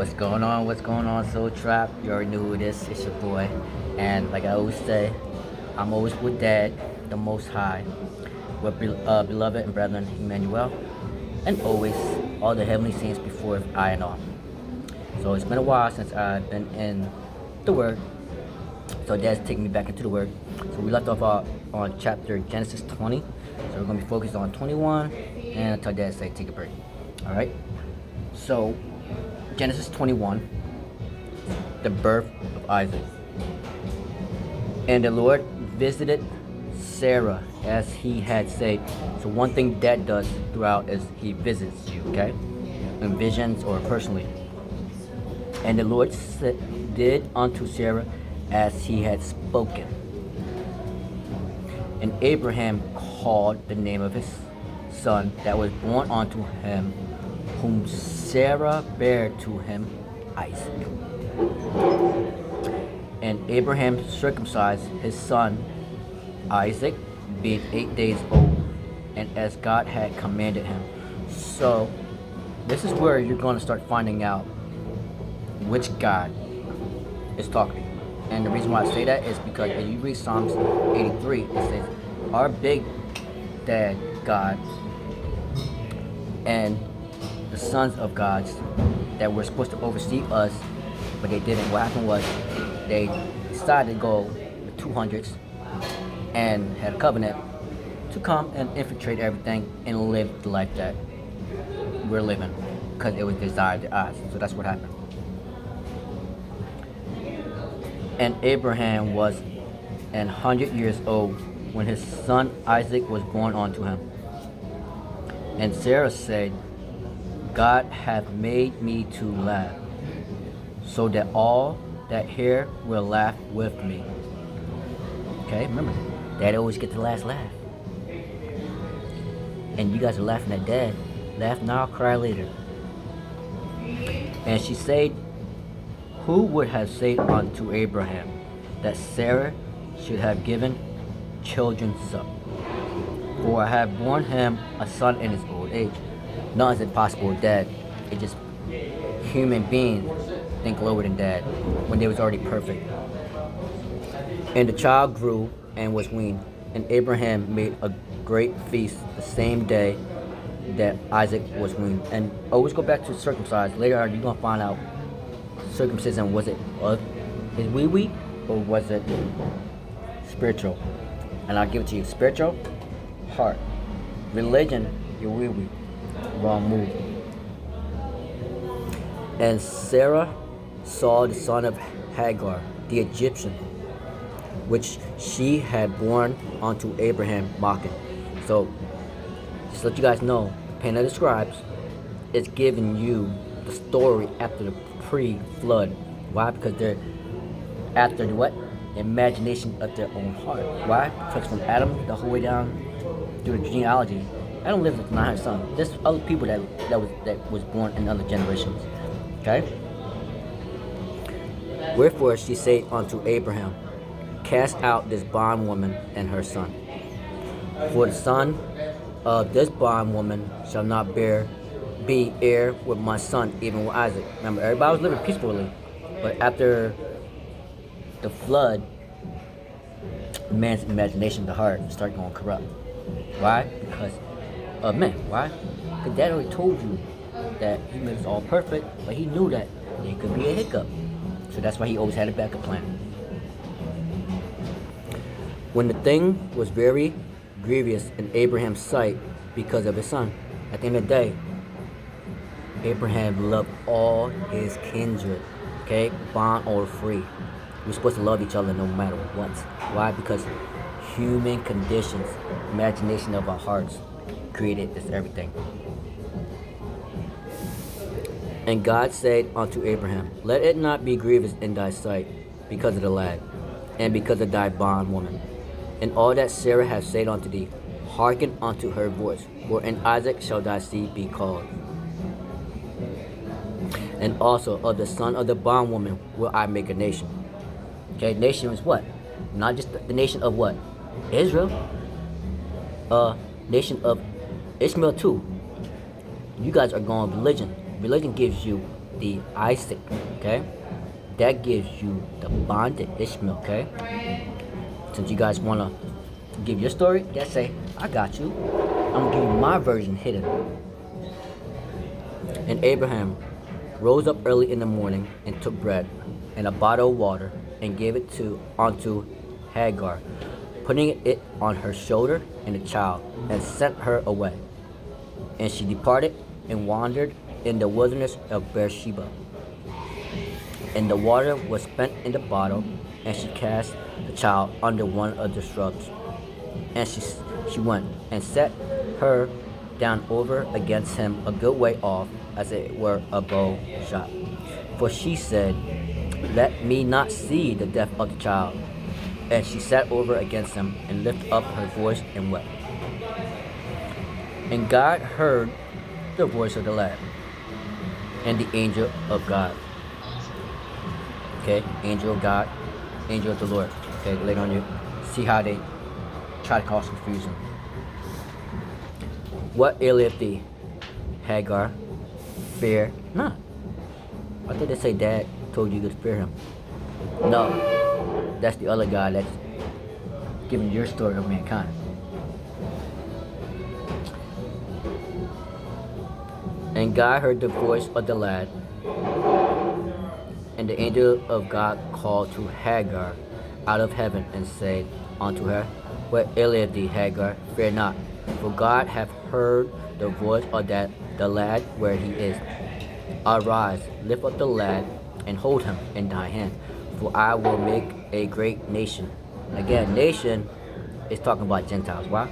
What's going on? What's going on, Soul Trap? You already knew who it is. It's your boy. And like I always say, I'm always with Dad, the Most High, with beloved and brethren Emmanuel, and always all the heavenly saints before I and all. So it's been a while since I've been in the Word. So Dad's taking me back into the Word. So we left off on chapter Genesis 20. So we're going to be focused on 21 and until Dad say take a break. All right? So Genesis 21, the birth of Isaac. And the Lord visited Sarah as he had said. So one thing Dad does throughout is he visits you, okay? In visions or personally. And the Lord did unto Sarah as he had spoken. And Abraham called the name of his son that was born unto him, whom Sarah bare to him, Isaac. And Abraham circumcised his son Isaac, being 8 days old, and as God had commanded him. So this is where you're going to start finding out which God is talking. And the reason why I say that is because if you read Psalms 83, it says, our big dad God and the sons of gods that were supposed to oversee us, but they didn't. What happened was they decided to go the 200s and had a covenant to come and infiltrate everything and live the life that we're living because it was desired to us. So that's what happened. And Abraham was 100 years old when his son Isaac was born unto him. And Sarah said, God hath made me to laugh, so that all that hear will laugh with me. Okay, remember, Dad always get the last laugh. And you guys are laughing at Dad. Laugh now, cry later. And she said, who would have said unto Abraham that Sarah should have given children suck? For I have borne him a son in his old age. None is impossible with Dad. It just human beings think lower than Dad when they was already perfect. And the child grew and was weaned, and Abraham made a great feast the same day that Isaac was weaned. And always go back to circumcised. Later on, you're gonna find out circumcision, was it of his wee or was it spiritual? And I'll give it to you. Spiritual, heart. Religion, your wee. Wrong move. And Sarah saw the son of Hagar, the Egyptian, which she had born unto Abraham, mocking. So, just to let you guys know, the pen of the scribes is giving you the story after the pre-flood. Why? Because they're after the what? Imagination of their own heart. Why? Because from Adam the whole way down through the genealogy, Adam lived with 900 sons. There's other people that was born in other generations. Okay? Wherefore she said unto Abraham, cast out this bondwoman and her son. For the son of this bondwoman shall not be heir with my son, even with Isaac. Remember, everybody was living peacefully. But after the flood, man's imagination, the heart, started going corrupt. Why? Because of men. Why? Because Dad already told you that he was all perfect, but he knew that there could be a hiccup. So that's why he always had a backup plan. When the thing was very grievous in Abraham's sight because of his son, at the end of the day, Abraham loved all his kindred, okay, bond or free. We're supposed to love each other no matter what. Why? Because human conditions, imagination of our hearts, created this everything. And God said unto Abraham, let it not be grievous in thy sight because of the lad, and because of thy bondwoman, and all that Sarah hath said unto thee, hearken unto her voice, for in Isaac shall thy seed be called. And also of the son of the bondwoman will I make a nation. Okay, nation is what? Not just the nation of what? Israel. Nation of Ishmael too. You guys are going religion. Religion gives you the Isaac, okay? That gives you the bonded Ishmael, okay? Since you guys want to give your story, just say, I got you. I'm gonna give you my version hidden. And Abraham rose up early in the morning and took bread and a bottle of water and gave it unto Hagar, putting it on her shoulder and the child, and sent her away. And she departed and wandered in the wilderness of Beersheba. And the water was spent in the bottle, and she cast the child under one of the shrubs. And she went and set her down over against him a good way off, as it were a bow shot. For she said, Let me not see the death of the child. And she sat over against him, and lifted up her voice and wept. And God heard the voice of the lad, and the angel of God. Okay, angel of God, angel of the Lord. Okay, later on you see how they try to cause confusion. What aileth thee, Hagar? Fear not. I thought they say Dad told you to fear him. No, that's the other guy that's giving your story of mankind. And God heard the voice of the lad, and the angel of God called to Hagar out of heaven, and said unto her, What aileth thee, Hagar? Fear not, for God hath heard the voice of the lad where he is. Arise, lift up the lad, and hold him in thy hand, for I will make a great nation. Again, nation is talking about Gentiles. Why?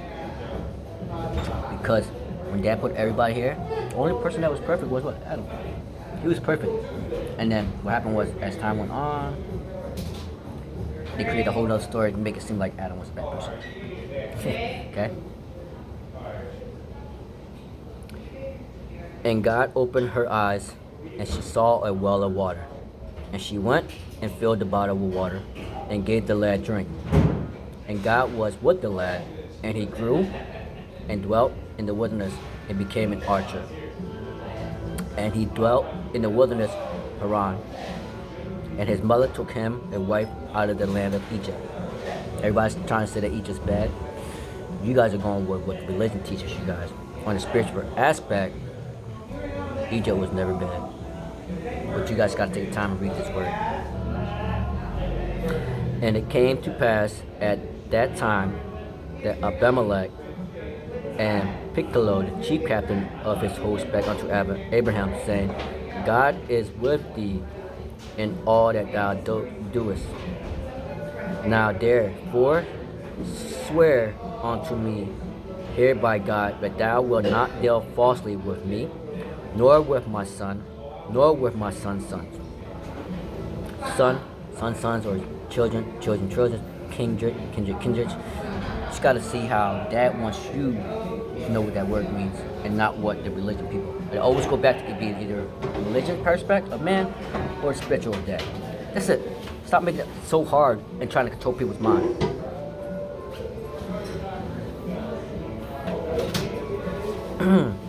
Because when Dad put everybody here, the only person that was perfect was what? Adam. He was perfect. And then what happened was, as time went on, they created a whole other story to make it seem like Adam was a bad person. Okay? And God opened her eyes, and she saw a well of water. And she went and filled the bottle with water, and gave the lad drink. And God was with the lad, and he grew and dwelt in the wilderness, and became an archer. And he dwelt in the wilderness Haran. And his mother took him a wife out of the land of Egypt. Everybody's trying to say that Egypt's bad. You guys are going with what religion teaches you guys. On the spiritual aspect, Egypt was never bad. But you guys got to take time to read this word. And it came to pass at that time that Abimelech and Piccolo, the chief captain of his host, spake unto Abraham, saying, God is with thee in all that thou doest. Now therefore swear unto me here by God that thou wilt not deal falsely with me, nor with my son, nor with my son's sons. Sons, or children, kindred. Just gotta see how Dad wants you to know what that word means, and not what the religion people. It always go back to being either the religion perspective of man or the spiritual of Dad. That's it. Stop making it so hard and trying to control people's mind.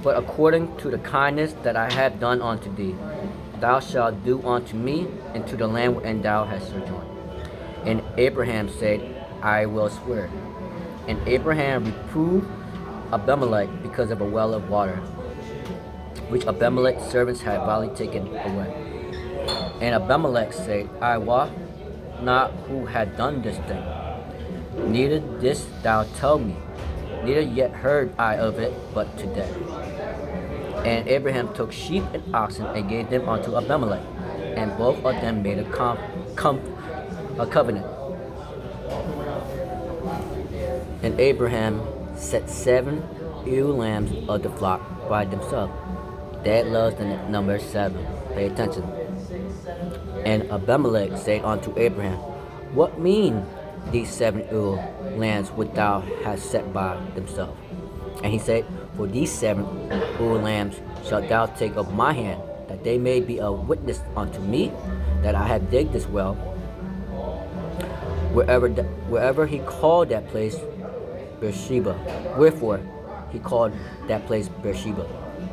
But according to the kindness that I have done unto thee, thou shalt do unto me and to the land wherein thou hast sojourned. And Abraham said, I will swear. And Abraham reproved Abimelech because of a well of water, which Abimelech's servants had violently taken away. And Abimelech said, I wot not who had done this thing. Neither didst thou tell me, neither yet heard I of it, but today. And Abraham took sheep and oxen and gave them unto Abimelech, and both of them made a covenant. And Abraham set 7 ewe lambs of the flock by themselves. Dad loves the number 7. Pay attention. And Abimelech said unto Abraham, What mean these 7 ewe lambs which thou hast set by themselves? And he said, For these 7 ewe lambs shalt thou take of my hand, that they may be a witness unto me that I have digged this well. Wherever he called that place Beersheba. Wherefore he called that place Beersheba,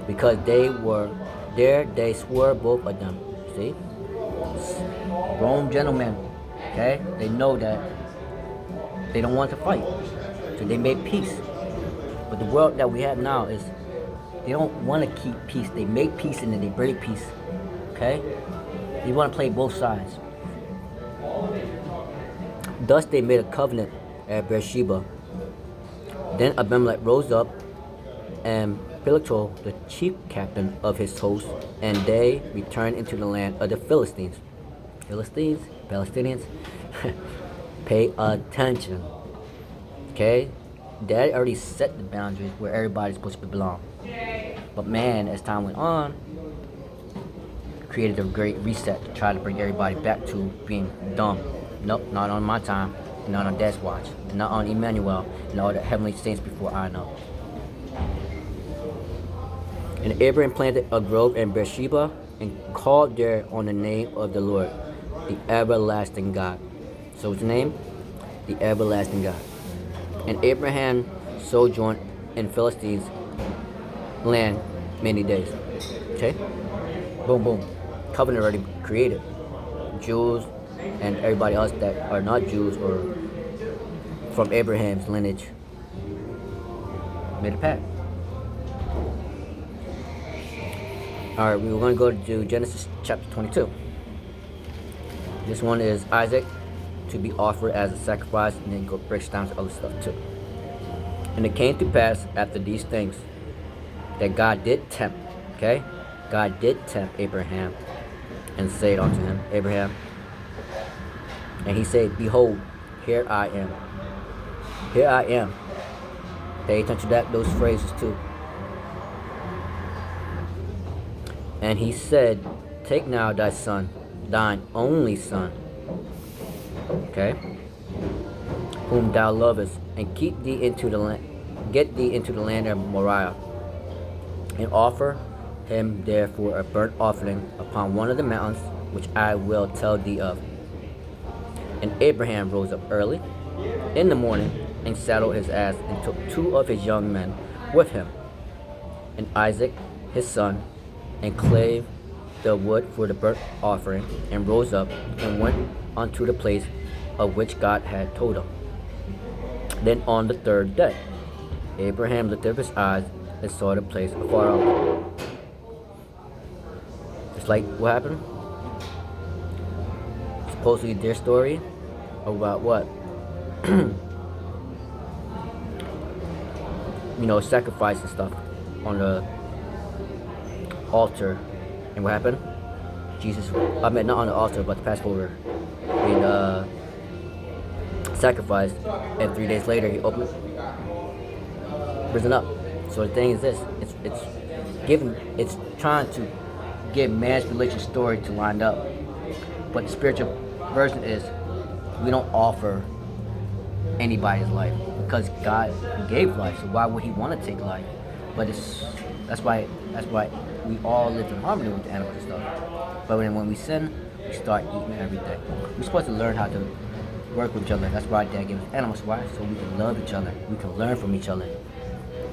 because they were there, they swore both of them, See? Grown gentlemen, okay? They know that they don't want to fight. So they made peace. But the world that we have now is they don't want to keep peace. They make peace and then they break peace. Okay? They want to play both sides. Thus they made a covenant at Beersheba. Then Abimelech rose up and Philistine, the chief captain of his host, and they returned into the land of the Philistines. Palestinians, pay attention. Okay? Dad already set the boundaries where everybody's supposed to belong. But man, as time went on, created a great reset to try to bring everybody back to being dumb. Nope, not on my time, not on Dad's watch, not on Emmanuel, and all the heavenly saints before I know. And Abraham planted a grove in Beersheba and called there on the name of the Lord, the everlasting God. So his name, the everlasting God. And Abraham sojourned in Philistines' land many days. Okay? Boom, boom. Covenant already created. Jews and everybody else that are not Jews or from Abraham's lineage made a pact. Alright, we're going to go to Genesis chapter 22. This one is Isaac to be offered as a sacrifice, and then go breaks down to other stuff too. And it came to pass after these things that God did tempt, okay? God did tempt Abraham and said unto him, Abraham, and he said, behold, here I am. Here I am. Pay attention to those phrases too. And he said, take now thy son, thine only son, okay, whom thou lovest, and get thee into the land of Moriah, and offer him therefore a burnt offering upon one of the mountains which I will tell thee of. And Abraham rose up early in the morning and saddled his ass and took 2 of his young men with him, and Isaac his son, and clave the wood for the burnt offering, and rose up and went unto the place of which God had told him. Then on the 3rd day, Abraham lifted up his eyes and saw the place afar off. It's like what happened? Supposedly their story about what? Sacrifice and stuff on the altar. And what happened? Not on the altar, but the Passover being sacrificed, and 3 days later he opened, risen up. So the thing is this: it's trying to get man's religious story to line up, but the spiritual version is we don't offer anybody's life because God gave life. So why would He want to take life? But that's why we all live in harmony with the animals and stuff. But when we sin, we start eating everything. We're supposed to learn how to work with each other. That's why Dad gave us animals. Why? So we can love each other. We can learn from each other.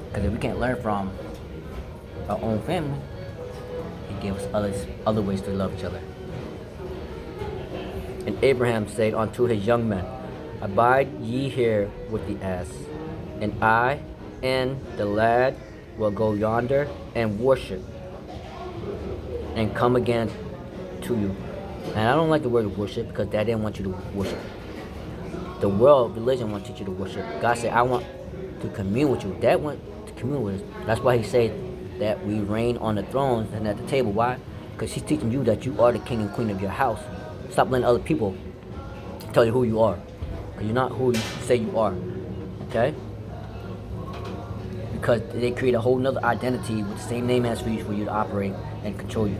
Because if we can't learn from our own family, He gave us other ways to love each other. And Abraham said unto his young men, abide ye here with the ass, and I and the lad will go yonder and worship, and come again to you. And I don't like the word worship because Dad didn't want you to worship. The world, religion wants you to worship. God said, I want to commune with you. Dad wants to commune with us. That's why He said that we reign on the thrones and at the table. Why? Because He's teaching you that you are the king and queen of your house. Stop letting other people tell you who you are. Because you're not who you say you are. Okay? Because they create a whole nother identity with the same name as for you to operate and control you.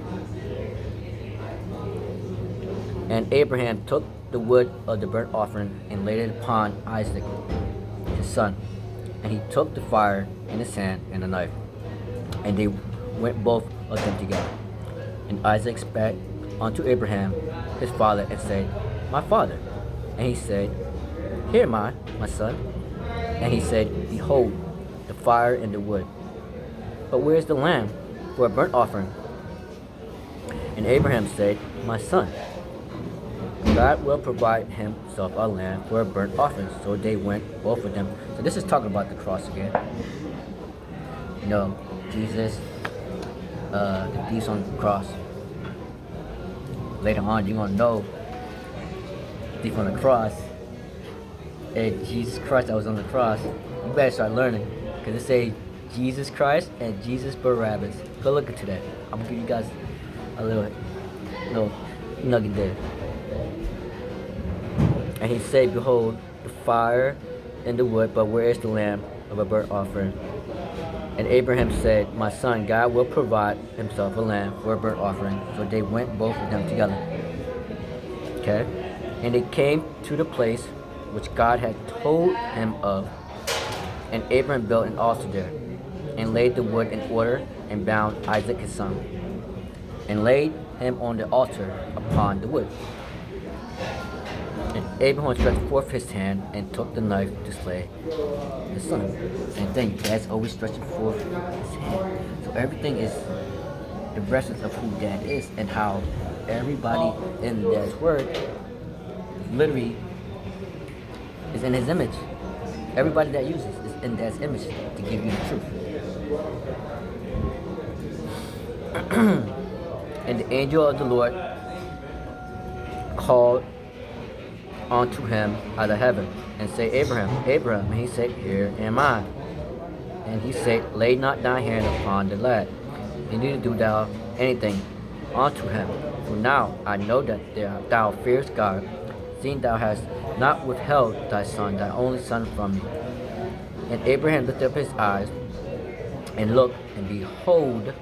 And Abraham took the wood of the burnt offering and laid it upon Isaac, his son. And he took the fire in his hand and a knife. And they went both of them together. And Isaac spake unto Abraham, his father, and said, my father. And he said, here, my son. And he said, behold, the fire and the wood. But where is the lamb for a burnt offering? And Abraham said, My son, God will provide himself a lamb for a burnt offering. So they went, both of them. So this is talking about the cross again. You know, Jesus, the thief on the cross. Later on, you're going to know the thief on the cross and Jesus Christ that was on the cross. You better start learning. Because it say Jesus Christ and Jesus Barabbas. Go look into that. I'm going to give you guys a little nugget there. And he said, Behold, the fire and the wood, but where is the lamb of a burnt offering? And Abraham said, My son, God will provide himself a lamb for a burnt offering. So they went, both of them together. Okay? And they came to the place which God had told him of. And Abraham built an altar there, and laid the wood in order, and bound Isaac his son, and laid him on the altar upon the wood. And Abraham stretched forth his hand and took the knife to slay his son. Same thing, dad's always stretching forth his hand. So everything is the reference of who dad is and how everybody in dad's word literally is in his image. Everybody that uses is in dad's image to give you the truth. And the angel of the Lord called unto him out of heaven, and say, Abraham, Abraham. And he said, Here am I. And he said, Lay not thy hand upon the lad, and neither do thou anything unto him. For now I know that thou fearest God, seeing thou hast not withheld thy son, thy only son, from me. And Abraham lifted up his eyes and looked, and behold,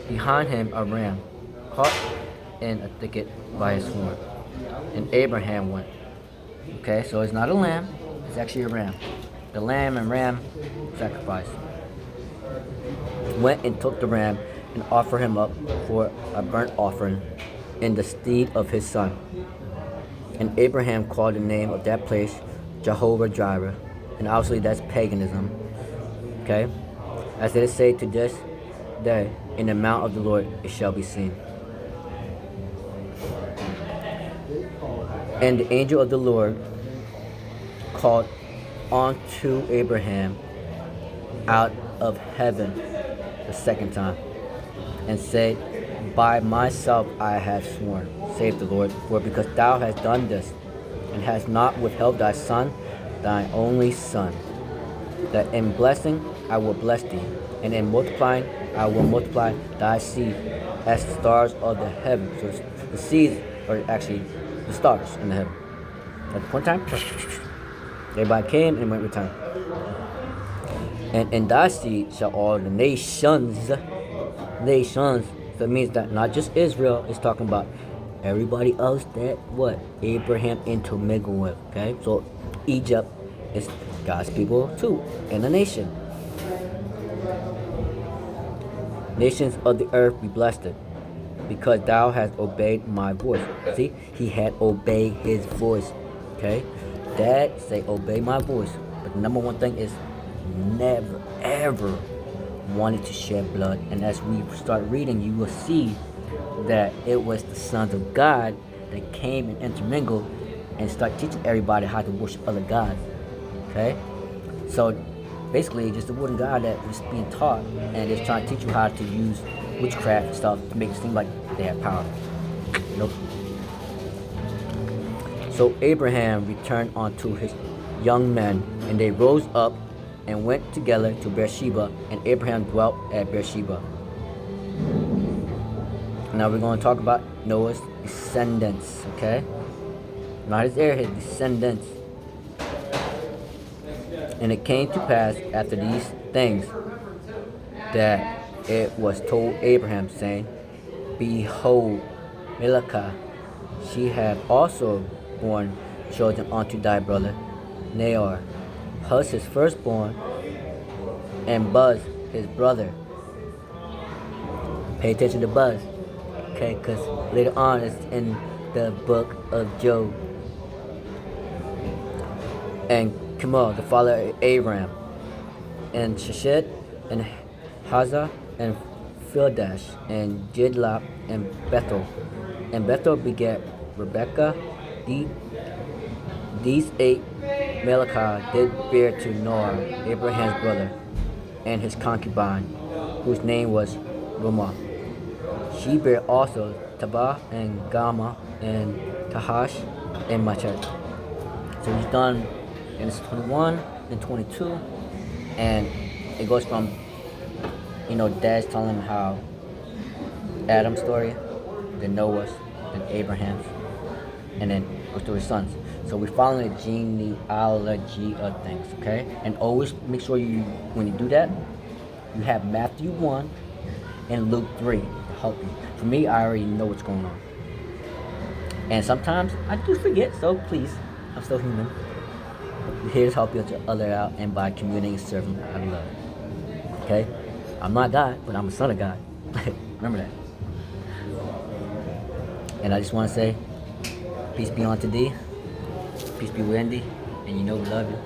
behind him a ram, caught in a thicket by his horn. And Abraham went. Okay, so it's not a lamb, it's actually a ram. The lamb and ram sacrifice. Went and took the ram and offered him up for a burnt offering in the stead of his son. And Abraham called the name of that place Jehovah Jireh. And obviously that's paganism. Okay? As it is said to this day, in the mount of the Lord it shall be seen. And the angel of the Lord called unto Abraham out of heaven the second time, and said, By myself I have sworn, saith the Lord, for because thou hast done this, and hast not withheld thy son, thy only son, that in blessing I will bless thee, and in multiplying I will multiply thy seed as the stars of the heaven. So the seeds are actually the stars in the heaven. At one time, everybody came and went returned. And in thy seed shall all the nations. So it means that not just Israel is talking about everybody else that what Abraham intermingled with. Okay, so Egypt is God's people too, and a nation. Nations of the earth be blessed, because thou hast obeyed my voice. See, he had obeyed his voice. Okay, Dad say obey my voice, but the number one thing is never ever wanted to shed blood. And as we start reading, you will see that it was the sons of God that came and intermingled and start teaching everybody how to worship other gods. Okay, so basically just the word of God that is being taught, and just trying to teach you how to use witchcraft and stuff to make it seem like they have power. Nope. So Abraham returned unto his young men, and they rose up and went together to Beersheba, and Abraham dwelt at Beersheba. Now we're going to talk about Noah's descendants, okay? Not his heir, his descendants. And it came to pass after these things that it was told Abraham, saying, Behold, Milcah, she hath also borne children unto thy brother Nahor, Huz his firstborn, and Buz his brother. Pay attention to Buz, okay? Because later on it's in the book of Job. And Kemuel, the father of Aram, and Sheshet, and Hazah, and Fildash, and Jidlap, and Bethel. And Bethel begat Rebekah. The, these 8 Malachi did bear to Noah, Abraham's brother, and his concubine, whose name was Ramah. She bare also Tabah and Gama and Tahash and Machet. So he's done in 21 and 22, and it goes from, Dad's telling him how Adam's story, then Noah's, then Abraham's, and then goes to his sons. So we're following the genealogy of things, okay? And always make sure when you do that, you have Matthew 1 and Luke 3 to help you. For me, I already know what's going on. And sometimes I do forget, so please, I'm still human. We're here to help each other out and by communicating and serving out of love. Okay? I'm not God, but I'm a son of God. Remember that. And I just want to say, peace be on to thee, peace be with Andy, and we love you.